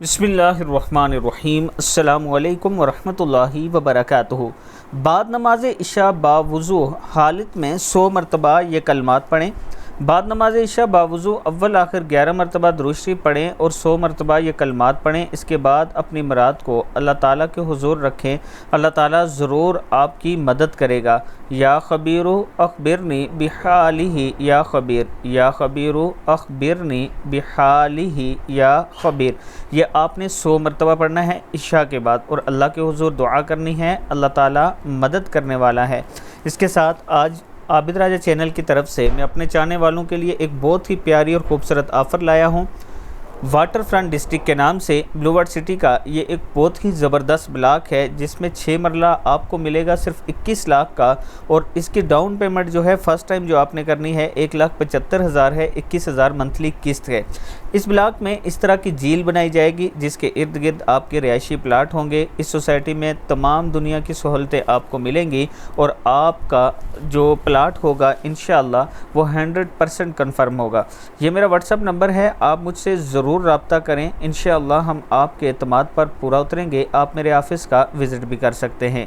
بسم اللہ الرحمن الرحیم۔ السلام علیکم ورحمۃ اللہ وبرکاتہ۔ بعد نماز عشاء باوضو حالت میں 100 مرتبہ یہ کلمات پڑھیں۔ بعد نماز عشاء باوضو اول آخر 11 مرتبہ درود شریف پڑھیں اور 100 مرتبہ یہ کلمات پڑھیں۔ اس کے بعد اپنی مراد کو اللہ تعالیٰ کے حضور رکھیں، اللہ تعالیٰ ضرور آپ کی مدد کرے گا۔ یا خبیر اخبرنی بحالہ یا خبیر، یا خبیر اخبرنی بحالہ یا خبیر، یہ آپ نے 100 مرتبہ پڑھنا ہے عشاء کے بعد، اور اللہ کے حضور دعا کرنی ہے، اللہ تعالیٰ مدد کرنے والا ہے۔ اس کے ساتھ آج عابد راجہ چینل کی طرف سے میں اپنے چاہنے والوں کے لیے ایک بہت ہی پیاری اور خوبصورت آفر لایا ہوں۔ واٹر فرنٹ ڈسٹرکٹ کے نام سے بلو ورڈ سٹی کا یہ ایک بہت ہی زبردست بلاک ہے، جس میں 6 مرلہ آپ کو ملے گا صرف 21 لاکھ کا، اور اس کی ڈاؤن پیمنٹ جو ہے فرسٹ ٹائم جو آپ نے کرنی ہے 1,75,000 ہے، 21,000 منتھلی قسط ہے۔ اس بلاک میں اس طرح کی جھیل بنائی جائے گی جس کے ارد گرد آپ کے رہائشی پلاٹ ہوں گے۔ اس سوسائٹی میں تمام دنیا کی سہولتیں آپ کو ملیں گی، اور آپ کا جو پلاٹ ہوگا انشاءاللہ وہ 100% کنفرم ہوگا۔ یہ میرا واٹس ایپ نمبر ہے، آپ مجھ سے ضرور رابطہ کریں، انشاءاللہ ہم آپ کے اعتماد پر پورا اتریں گے۔ آپ میرے آفس کا وزٹ بھی کر سکتے ہیں۔